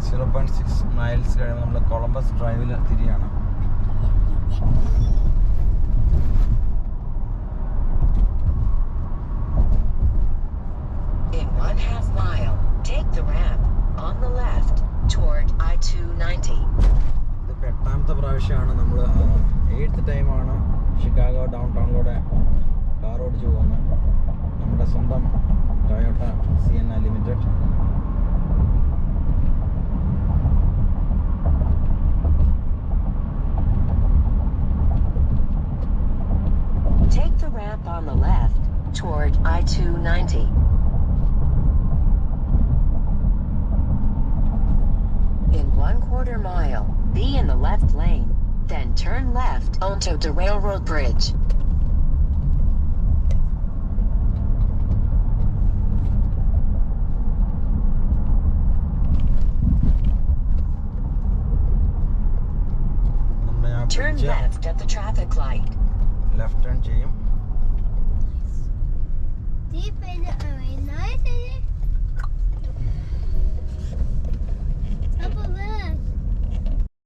0.6 miles കഴിയുമ്പോൾ നമ്മൾ Columbus ഡ്രൈവിൽ തിരിയാണ്. In 1/2 mile, take the ramp on the left toward I-290. ഇതിപ്പോൾ 8ാമത്തെ പ്രാവശ്യമാണ് നമ്മൾ 8th ടൈമാണ് ഷിക്കാഗോ ഡൗൺ ടൗണിലൂടെ കാർ ഓടിച്ചു പോകുന്നത്. നമ്മുടെ സ്വന്തം Toyota Sienna limited. Take the ramp on the left toward I-290. In 1/4 mile, be in the left lane, then turn left onto the railroad bridge. Turn left at the traffic light. Left turn ചെയ്യും.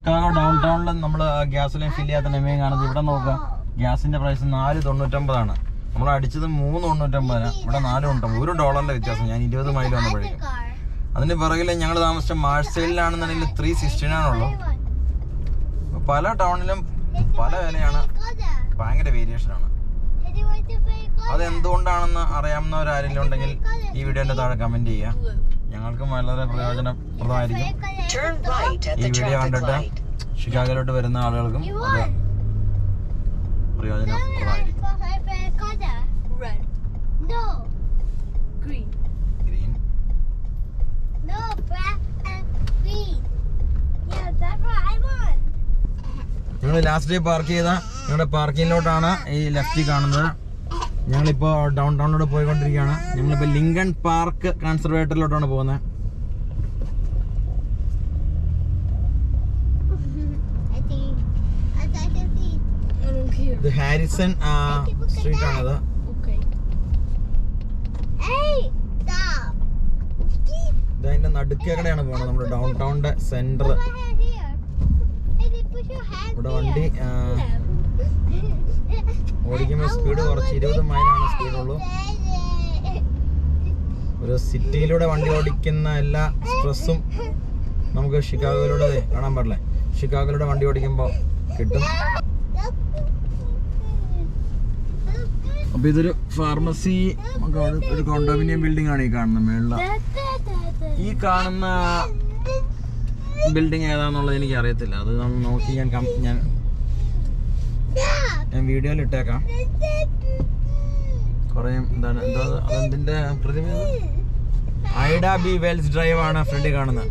Chicago down ടൗണിൽ നമ്മൾ ഗ്യാസിലൈൻ fill ചെയ്യാത്ത നെമയും കാണുന്നത്. ഇവിടെ നോക്കുക, ഗ്യാസിന്റെ price 4.99. നമ്മൾ അടിച്ചത് 3.99. ഇവിടെ 4.99. $1 വ്യത്യാസം. ഞാൻ 20 മൈൽ വന്നപ്പോഴേക്കും. അതിന് പിറകിൽ ഞങ്ങൾ താമസിച്ച മാർസൈലിലാണെന്നുണ്ടെങ്കിൽ 369 പല ടൗണിലും പല വിലയാണ്, ഭയങ്കര വേരിയേഷനാണ്. അതെന്തുകൊണ്ടാണെന്ന് അറിയാവുന്നവരാരെങ്കിലും ഉണ്ടെങ്കിൽ ഈ വീഡിയോന്റെ താഴെ കമന്റ് ചെയ്യുക. ഞങ്ങൾക്കും വളരെ പ്രയോജനപ്രദമായിരിക്കും. ഈ വീഡിയോ കണ്ടിട്ട് ഷിക്കാഗോയിലോട്ട് വരുന്ന ആളുകൾക്കും അത് പ്രയോജനപ്രദമായിരിക്കും. ഗ്രീൻ. ഞങ്ങൾ ലാസ്റ്റ് ഡേ പാർക്ക് ചെയ്ത ഞങ്ങളുടെ പാർക്കിങ്ങിലോട്ടാണ് ഈ ലെഫ്റ്റിൽ കാണുന്നത്. ഞങ്ങളിപ്പോൾ ഡൗൺ ടൗണിലൂടെ പോയിക്കൊണ്ടിരിക്കുകയാണ്. ഞങ്ങളിപ്പോൾ ലിങ്കൺ പാർക്ക് കൺസർവേറ്ററിലോട്ടാണ് പോകുന്നത്. ഇത് ഹാരിസൺ സ്ട്രീറ്റ് ആണത്. ഇതിന്റെ നടുക്കേക്കടെയാണ് പോകുന്നത്, നമ്മുടെ ഡൗൺ ടൗണിന്റെ സെന്റർ. ഇവിടെ വണ്ടി ഓടിക്കുമ്പോൾ സ്പീഡ് കുറച്ച് 20 മൈലാണ് സ്പീഡുള്ളൂ. ഒരു സിറ്റിയിലൂടെ വണ്ടി ഓടിക്കുന്ന എല്ലാ സ്ട്രെസ്സും നമുക്ക് ഷിക്കാഗോയിലൂടെ കാണാൻ പാടില്ലേ, ഷിക്കാഗോയിലൂടെ വണ്ടി ഓടിക്കുമ്പോൾ കിട്ടും. അപ്പൊ ഇതൊരു ഫാർമസി, ഒരു കോണ്ടോമിനിയം ബിൽഡിംഗ് ആണ് ഈ കാണുന്നത് മേളില. ഈ കാണുന്ന ബിൽഡിംഗ് ഏതാന്നുള്ളത് എനിക്ക് അറിയത്തില്ല. അത് നോക്കി ഞാൻ വീഡിയോയിൽ ഇട്ടേക്കാം. കുറെ എന്താണ് അതെന്തിന്റെ പ്രതിമ? ഐഡ ബി വെൽസ് ഡ്രൈവ് ആണ് ഫ്രണ്ടിൽ കാണുന്നത്.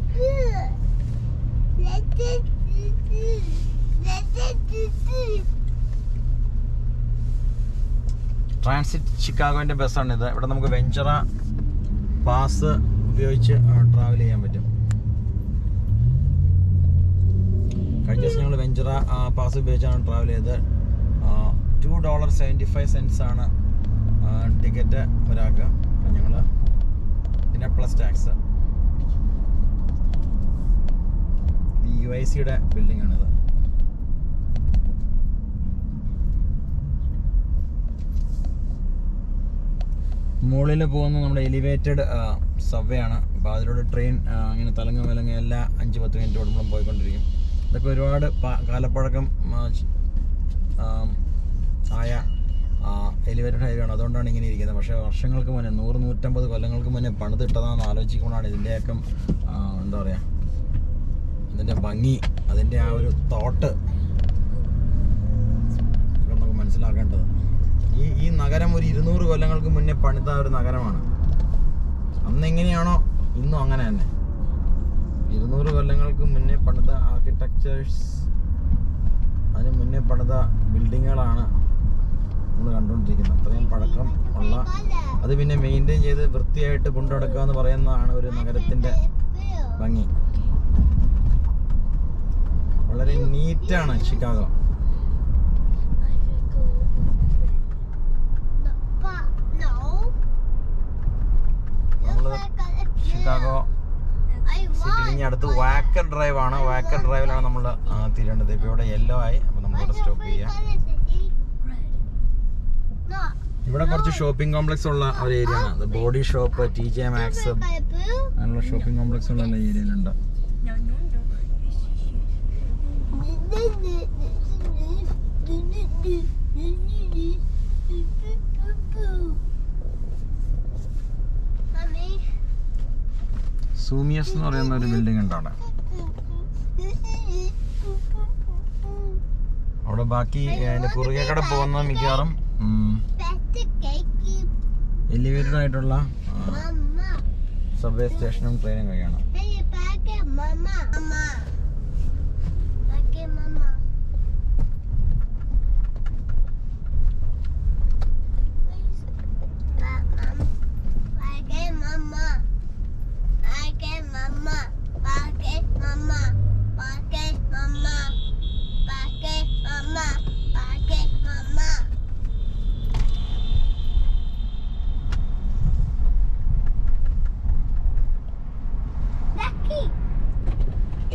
ട്രാൻസിറ്റ് ഷിക്കാഗോന്റെ ബസ്സാണ് ഇത്. ഇവിടെ നമുക്ക് വെഞ്ചറ പാസ് ഉപയോഗിച്ച് ട്രാവൽ ചെയ്യാൻ പറ്റും. കഴിഞ്ഞ ദിവസം ഞങ്ങൾ വെഞ്ചറ പാസ് ഉപയോഗിച്ചാണ് ട്രാവൽ ചെയ്തത്. $2.75 ആണ് ടിക്കറ്റ് ഒരാൾക്ക്. അപ്പം ഞങ്ങൾ പിന്നെ പ്ലസ് ടാക്സ്. UICയുടെ ബിൽഡിംഗ് ആണിത്. മുകളിൽ പോകുന്ന നമ്മുടെ എലിവേറ്റഡ് സബ്വേ ആണ്. അപ്പോൾ അതിലൂടെ ട്രെയിൻ ഇങ്ങനെ തലങ്ങ വിലങ്ങ എല്ലാ 5-10 മിനിറ്റ് ഓടുമ്പോഴും പോയിക്കൊണ്ടിരിക്കും. ഇതൊക്കെ ഒരുപാട് കാലപ്പഴക്കം ആയ എലിവേറ്റഡ് ഹൈവേ ആണ്. അതുകൊണ്ടാണ് ഇങ്ങനെ ഇരിക്കുന്നത്. പക്ഷേ വർഷങ്ങൾക്ക് മുന്നേ 100-150 കൊല്ലങ്ങൾക്ക് മുന്നേ പണിതിട്ടതാണെന്ന് ആലോചിക്കുമ്പോഴാണ് ഇതിൻ്റെയൊക്കെ എന്താ പറയുക, അതിൻ്റെ ഭംഗി, അതിൻ്റെ ആ ഒരു തോട്ട് നമുക്ക് മനസ്സിലാക്കേണ്ടത്. ഈ നഗരം ഒരു 200 കൊല്ലങ്ങൾക്ക് മുന്നേ പണിത ഒരു നഗരമാണ്. അന്ന് എങ്ങനെയാണോ ഇന്നും അങ്ങനെ തന്നെ. 200 കൊല്ലങ്ങൾക്ക് മുന്നേ പണിത ആർക്കിടെക്ചേഴ്സ്, അതിന് മുന്നേ പണിത ബിൽഡിങ്ങുകളാണ് നമ്മൾ കണ്ടുകൊണ്ടിരിക്കുന്നത്. അത്രയും പഴക്കം ഉള്ള, അത് പിന്നെ മെയിൻറ്റെയിൻ ചെയ്ത് വൃത്തിയായിട്ട് കൊണ്ടുനടക്കുക എന്ന് പറയുന്നതാണ് ഒരു നഗരത്തിൻ്റെ ഭംഗി. വളരെ നീറ്റാണ് ഷിക്കാഗോ. നമ്മൾ ഷിക്കാഗോ സിറ്റിയിൽ ഇനി അടുത്ത് വാക്കർ ഡ്രൈവ് ആണ്. വാക്കർ ഡ്രൈവിലാണ് നമ്മൾ തിരിയേണ്ടത്. ഇപ്പോൾ ഇവിടെ യെല്ലോ ആയി, അപ്പോൾ നമ്മളിവിടെ സ്റ്റോപ്പ് ചെയ്യാം. ഇവിടെ കുറച്ച് ഷോപ്പിംഗ് കോംപ്ലക്സ് ഉള്ള ഒരു ഏരിയ ആണ്. ബോഡി ഷോപ്പ്, TJ Maxx അങ്ങനെയുള്ള ഷോപ്പിംഗ് കോംപ്ലക്സ് ഉള്ള ഏരിയയിലുണ്ട്. സൂമിയസ് എന്ന് പറയുന്ന ഒരു ബിൽഡിംഗ് ഉണ്ട് അവിടെ. ബാക്കി അതിന്റെ കുറുകെ കട പോകുന്ന മിക്കവാറും എലിവേറ്റഡ് ആയിട്ടുള്ള സബ്വേ സ്റ്റേഷനും ട്രെയിനും കഴിയണം.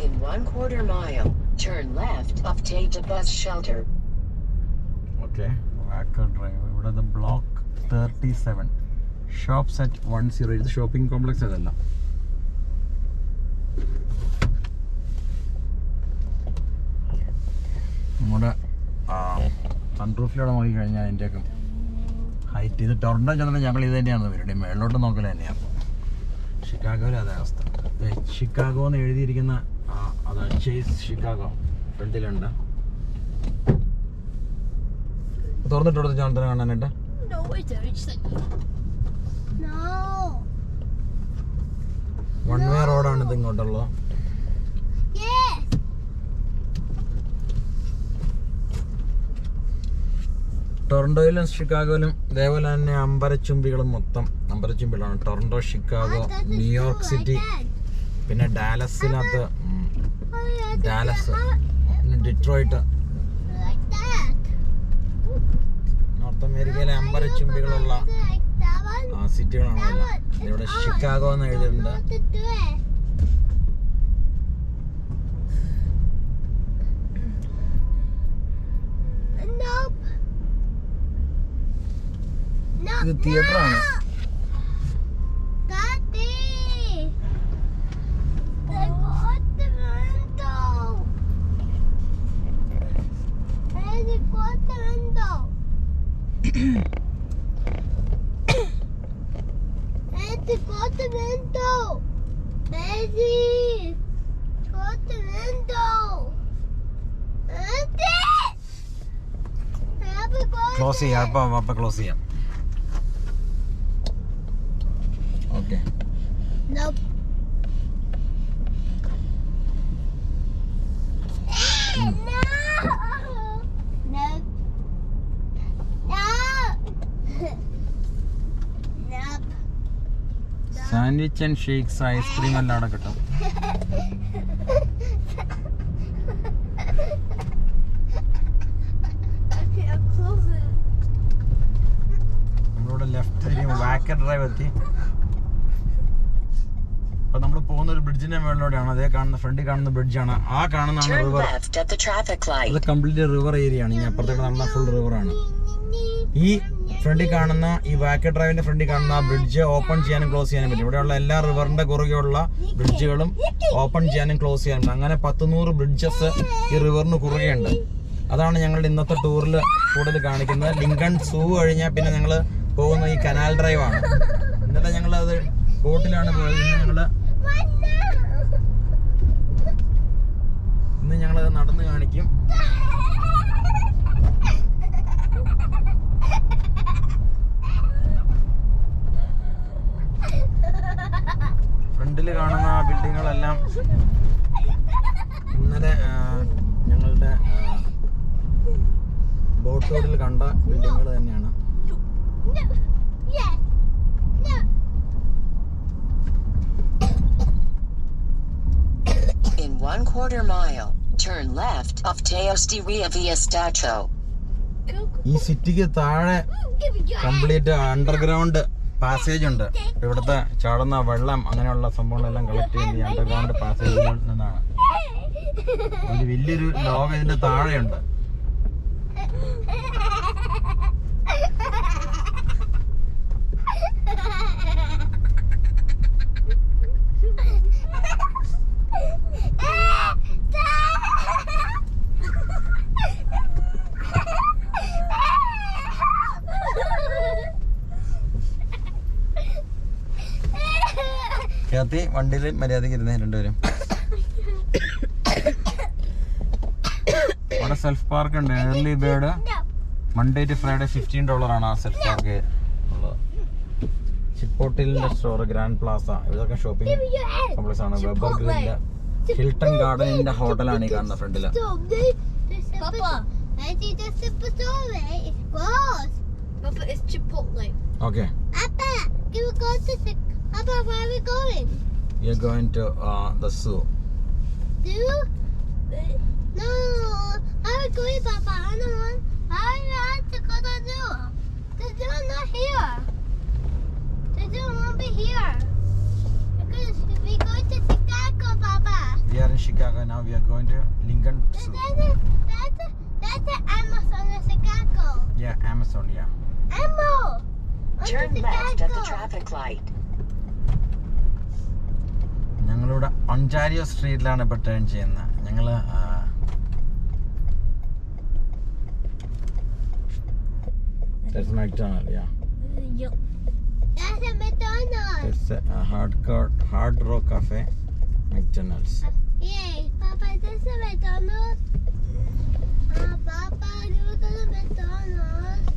In 1/4 mile, turn left off Tata Bus Shelter. Okay, Wacker Drive. ഇവിടെ the block 37. Shops at 10. ഇത് ഷോപ്പിംഗ് കോംപ്ലക്സ് അതല്ല. നമ്മുടെ സൺറൂഫിലൂടെ നോക്കി കഴിഞ്ഞാൽ അതിൻ്റെയൊക്കെ ഹൈറ്റ്. ഇത് ടൊറൻ്റോ ചെന്നിട്ട് ഞങ്ങൾ ഇത് തന്നെയാണ് വരുന്നത്. മേളിലോട്ട് നോക്കൽ തന്നെയാണ്. ഷിക്കാഗോയിലെ അതേ അവസ്ഥ. ഷിക്കാഗോ എന്ന് എഴുതിയിരിക്കുന്ന അതാണ് ചേസ് ഷിക്കാഗോ ഫ്രണ്ടിലുണ്ട്. തുറന്നിട്ട് ജോൺസൺ കാണാനായിട്ട്. വൺ വേ റോഡാണ് ഇത് ഇങ്ങോട്ടുള്ളത്. ടൊറന്റോയിലും ഷിക്കാഗോയിലും ഇതേപോലെ തന്നെ അമ്പരച്ചുംബികളും മൊത്തം അമ്പരച്ചുംബികളാണ്. ടൊറന്റോ, ഷിക്കാഗോ, ന്യൂയോർക്ക് സിറ്റി, പിന്നെ ഡാലസിനകത്ത് ഡാലസ്, പിന്നെ ഡിട്രോയിറ്റ്. നോർത്ത് അമേരിക്കയിലെ അമ്പരച്ചുംബികളുള്ള സിറ്റികളാണ് എല്ലാം. ഇവിടെ ഷിക്കാഗോ എന്ന് എഴുതിയിട്ടുണ്ട്. ഇത് തിയേറ്ററാണ്. ക്ലോസ് ചെയ്യാം. അപ്പം ക്ലോസ് ചെയ്യാം. Okay. Sandwich and shakes, ice cream എല്ലാം അവിടെ കിട്ടും. നമ്മളിവിടെ ലെഫ്റ്റ് തിരിയുമ്പോൾ വാക്കർ ഡ്രൈവ് എത്തി. അപ്പൊ നമ്മൾ പോകുന്ന ഒരു ബ്രിഡ്ജിന്റെ മേളിലൂടെയാണ്. അതേ കാണുന്ന ഫ്രണ്ടിൽ കാണുന്ന ബ്രിഡ്ജാണ്. ആ കാണുന്നതാണ് റിവർ. അത് കംപ്ലീറ്റ് റിവർ ഏരിയ ആണ്. ഇനി അപ്പുറത്തേക്ക് നടന്ന ഫുൾ റിവറാണ്. ഈ ഫ്രണ്ടിൽ കാണുന്ന ഈ വാക്കർ ഡ്രൈവിന്റെ ഫ്രണ്ടിൽ കാണുന്ന ബ്രിഡ്ജ് ഓപ്പൺ ചെയ്യാനും ക്ലോസ് ചെയ്യാനും പറ്റും. ഇവിടെയുള്ള എല്ലാ റിവറിന്റെ കുറുകെയുള്ള ബ്രിഡ്ജുകളും ഓപ്പൺ ചെയ്യാനും ക്ലോസ് ചെയ്യാനും പറ്റും. അങ്ങനെ 100 ബ്രിഡ്ജസ് ഈ റിവറിന് കുറുകെയുണ്ട്. അതാണ് ഞങ്ങളുടെ ഇന്നത്തെ ടൂറിൽ കൂടുതൽ കാണിക്കുന്നത്. ലിങ്കൺ സൂ കഴിഞ്ഞാൽ പിന്നെ ഞങ്ങൾ പോകുന്ന ഈ കനാൽ ഡ്രൈവാണ്. ഇന്നലെ ഞങ്ങളത് ബോട്ടിലാണ് പോയത്. ഇന്ന് ഞങ്ങളത് നടന്ന് കാണിക്കും. ഫ്രണ്ടിൽ കാണുന്ന ആ ബിൽഡിങ്ങുകളെല്ലാം ഇന്നലെ ഞങ്ങളുടെ ബോട്ട് റോഡിൽ കണ്ട ബിൽഡിങ്ങുകൾ തന്നെയാണ്. In 1/4 mile, turn left off Teos de Via Stacho. ഈ സിറ്റിക്ക് താഴെ കംപ്ലീറ്റ് അണ്ടർഗ്രൗണ്ട് പാസേജ് ഉണ്ട്. ഇവിടുത്തെ ചാടുന്ന വെള്ളം അങ്ങനെയുള്ള സംഭവങ്ങളെല്ലാം കളക്ട് ചെയ്യുന്നത് ഈ അണ്ടർഗ്രൗണ്ട് പാസേജിൽ നിന്നാണ്. ഒരു വലിയൊരു ലോകം ഇതിന്റെ താഴെയുണ്ട്. വണ്ടിയിൽ മര്യാദക്ക് ഇരുന്നേ രണ്ടുപേരും. അവിടെ സെൽഫ് പാർക്ക് ഉണ്ട്. Early bird Monday to Friday $15 ആ സെൽഫ് പാർക്ക് ഉള്ളത്. ചിപ്പോട്ടിലിന്റെ സ്റ്റോർ, ഗ്രാൻഡ് പ്ലാസ, ഇതൊക്കെ ഷോപ്പിംഗ് കോംപ്ലക്സ് ആണ്. വെബർ ഗ്രില്ല്, ഹിൽട്ടൺ ഗാർഡനിന്റെ ഹോട്ടലാണ് ഈ കാണുന്ന ഫ്രണ്ടില്. Okay. Papa, where are we going? We are going to the zoo. Zoo? No, where are we going, Papa? I don't want. Why we have to go to the zoo? The zoo is not here. The zoo won't be here. Because we're going to Chicago, Papa. We are in Chicago now. We are going to Lincoln Zoo. That's the Amazon in Chicago. Yeah, Amazon. Yeah. Ammo. Turn left at the traffic light. ഞങ്ങളിവിടെ Ontario സ്ട്രീറ്റിലാണ് ഇപ്പോൾ turn ചെയ്യുന്നത്. ഞങ്ങള് That's McDonald's, yeah. Yup. That's a McDonald's. It's a Hard Rock Cafe, McDonald's. Yay, Papa, this is a McDonald's. Papa, you go to McDonald's.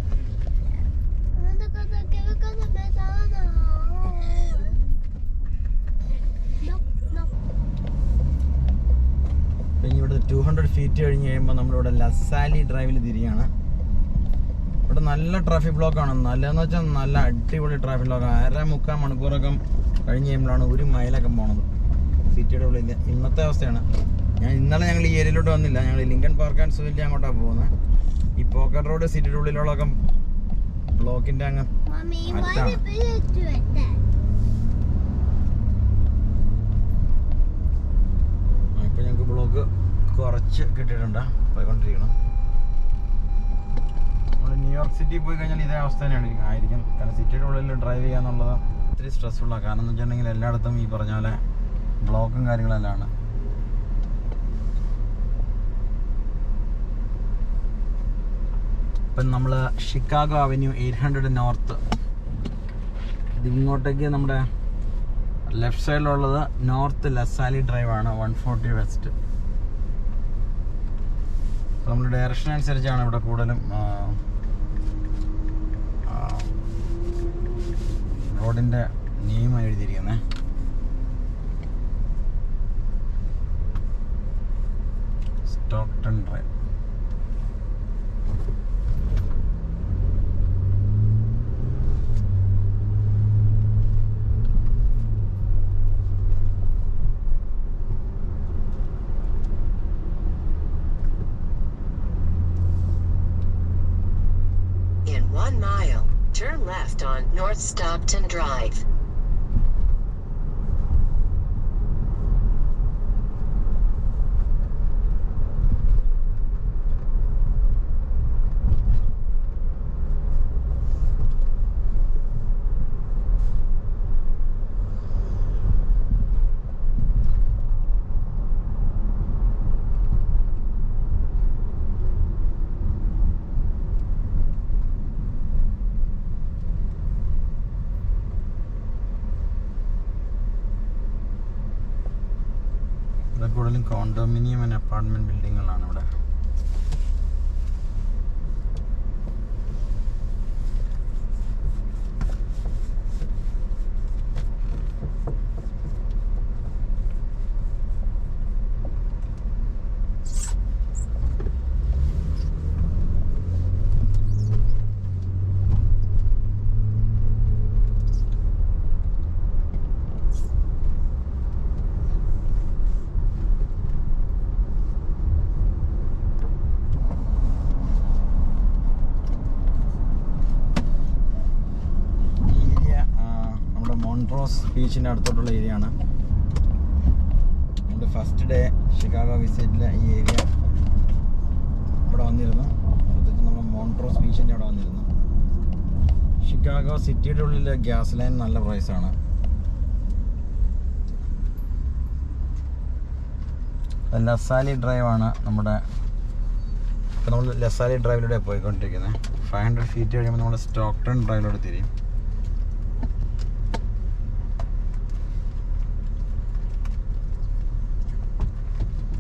I want to go to McDonald's. പിന്നെ ഇവിടെ 200 feet കഴിഞ്ഞ് കഴിയുമ്പോൾ നമ്മളിവിടെ ലസാലി ഡ്രൈവിൽ തിരിയാണ്. ഇവിടെ നല്ല traffic ബ്ലോക്കാണ്. നല്ലതെന്ന് വെച്ചാൽ നല്ല അടിപൊളി ട്രാഫിക് ബ്ലോക്ക്. 1.5-3 മണിക്കൂറൊക്കെ കഴിഞ്ഞ് കഴിയുമ്പോഴാണ് 1 മൈലൊക്കെ പോണത് സിറ്റിയുടെ ഉള്ളിൽ. ഇന്നത്തെ അവസ്ഥയാണ്. ഇന്നലെ ഞങ്ങൾ ഈ ഏരിയയിലോട്ട് വന്നില്ല. ഞങ്ങൾ ലിങ്കൺ പാർക്ക് ആൻഡ് സൂവിൻ്റെ അങ്ങോട്ടാണ് പോകുന്നത്. ഈ പോക്കറ്റ് റോഡ് സിറ്റിയുടെ ഉള്ളിലുള്ളതൊക്കെ ബ്ലോക്കിൻ്റെ അങ്ങ് അറ്റാണ്. ഇപ്പം ഞങ്ങൾക്ക് ബ്ലോക്ക് കുറച്ച് കിട്ടിയിട്ടുണ്ട്. പോയിക്കൊണ്ടിരിക്കണം. നമ്മൾ ന്യൂയോർക്ക് സിറ്റി പോയി കഴിഞ്ഞാൽ ഇതേ അവസ്ഥ തന്നെയാണ് ആയിരിക്കും. കാരണം സിറ്റിയുടെ ഉള്ളിൽ ഡ്രൈവ് ചെയ്യുക എന്നുള്ളത് ഒത്തിരി സ്ട്രെസ്ഫുള്ളാണ്. കാരണം എന്ന് വെച്ചിട്ടുണ്ടെങ്കിൽ എല്ലായിടത്തും ഈ പറഞ്ഞ പോലെ ബ്ലോക്കും കാര്യങ്ങളെല്ലാം ആണ്. ഇപ്പം നമ്മൾ ഷിക്കാഗോ അവന്യൂ 800 നോർത്ത്, ഇതിങ്ങോട്ടേക്ക് നമ്മുടെ ലെഫ്റ്റ് സൈഡിലുള്ളത് നോർത്ത് ലസാലി ഡ്രൈവാണ്. 140 വെസ്റ്റ്. അപ്പോൾ നമ്മൾ ഡയറക്ഷൻ അനുസരിച്ചാണ് ഇവിടെ കൂടുതലും റോഡിൻ്റെ നിയമം എഴുതിയിരിക്കുന്നത്. Stockton drive. In 1 mile, turn left on North Stockton Drive. കൂടുതലും കോണ്ടോമിനിയം ആൻഡ് അപ്പാർട്ട്മെന്റ് ബിൽഡിങ്ങുകളാണ് ഇവിടെ. മോൺട്രോസ് ബീച്ചിൻ്റെ അടുത്തോട്ടുള്ള ഏരിയ ആണ്. നമ്മുടെ ഫസ്റ്റ് ഡേ ഷിക്കാഗോ വിസിറ്റിലെ ഈ ഏരിയ ഇവിടെ വന്നിരുന്നു. പ്രത്യേകിച്ച് നമ്മൾ മോൺട്രോസ് ബീച്ചിൻ്റെ അവിടെ വന്നിരുന്നു. ഷിക്കാഗോ സിറ്റിയുടെ ഉള്ളിൽ ഗ്യാസ് ലൈൻ നല്ല പ്രൈസാണ്. ലസാലി ഡ്രൈവാണ് നമ്മുടെ. ഇപ്പോൾ നമ്മൾ ലസാലി ഡ്രൈവിലൂടെ പോയിക്കൊണ്ടിരിക്കുന്നത്. 500 ഫീറ്റ് കഴിയുമ്പോൾ നമ്മൾ സ്റ്റോക്ടൺ ഡ്രൈവിലൂടെ തിരിയും.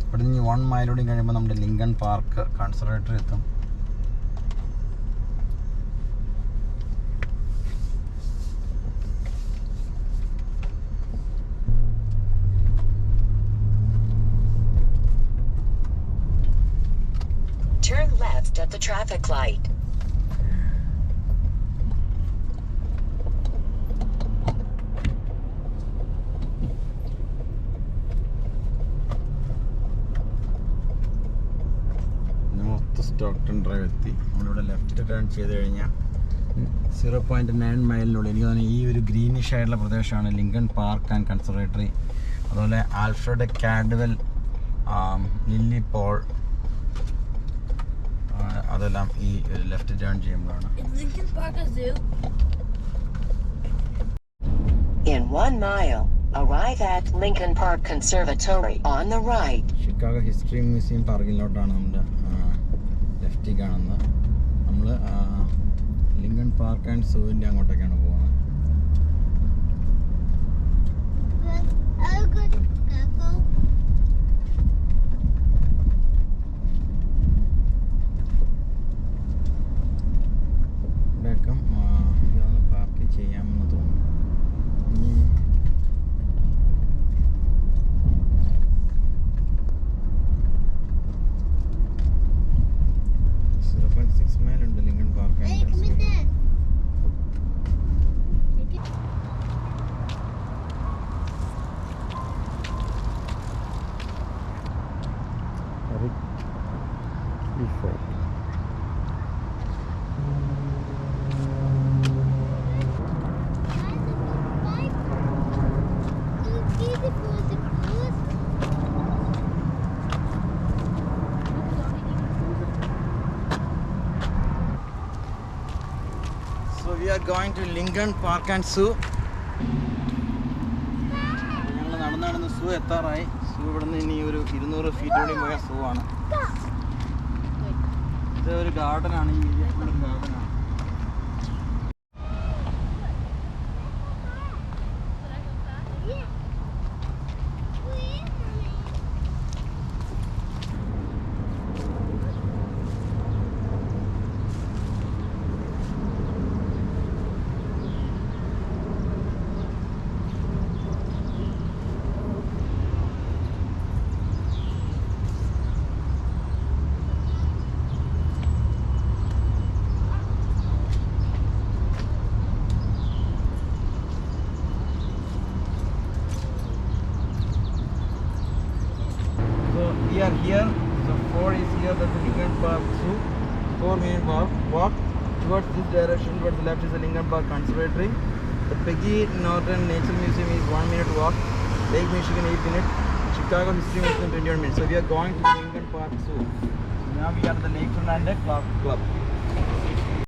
ഇവിടെ നിന്ന് 1 മൈലൂടെ കഴിയുമ്പോൾ നമ്മുടെ ലിങ്കൺ പാർക്ക് കൺസർവേറ്ററി എത്തും. Turn left at the traffic light. Stockton drive എത്തി. നമ്മളിവിടെ ലെഫ്റ്റ് ടേൺ ചെയ്ത് കഴിഞ്ഞാൽ 0.9 മൈലിനുള്ളിൽ എനിക്ക് തോന്നുന്നു ഈ ഒരു ഗ്രീനിഷ് ആയിട്ടുള്ള പ്രദേശമാണ് ലിങ്കൺ പാർക്ക് ആൻഡ് കൺസർവേറ്ററി. അതുപോലെ ആൽഫ്രഡ് കാഡ്വെൽ, ലില്ലി പോൾ, അതെല്ലാം ഈ ലെഫ്റ്റ് ടേൺ ചെയ്യുമ്പോഴാണ്. In 1 mile, arrive at Lincoln Park Conservatory on the right. Chicago history museum പാർക്കിലോട്ടാണ് നമ്മുടെ ലെഫ്റ്റിൽ കാണുന്നത്. നമ്മൾ ലിങ്കൺ പാർക്ക് ആൻഡ് സൂവിൻ്റെ അങ്ങോട്ടേക്കാണ് പോകുന്നത്. ഇവിടെയൊക്കെ ഇതൊന്ന് പാർക്ക് ചെയ്യാമെന്ന് തോന്നുന്നു. ഇനി 0.6 മൈലുണ്ട് Lincoln park and conservatory. So we are going to Lincoln Park and Zoo. ഞങ്ങൾ നടന്ന് സൂ എത്താറായി. സൂ ഇവിടെ നിന്ന് ഇനി ഒരു 200 ഫീറ്റ് കൂടി പോയ സൂ ആണ്. ഇത് ഒരു ഗാർഡനാണ്. ഈ ഏരിയ ഫുൾ ഗാർഡനാണ്. We are here. So 4 is here. That's the Lincoln Park Zoo. 4-minute walk towards this direction. Towards the left is the Lincoln Park Conservatory. The Peggy Norton Nature Museum is 1-minute walk. Lake Michigan 8 minutes. Chicago History Museum 21 minutes. So we are going to the Lincoln Park Zoo. So now we are at the Lakefront and the Club.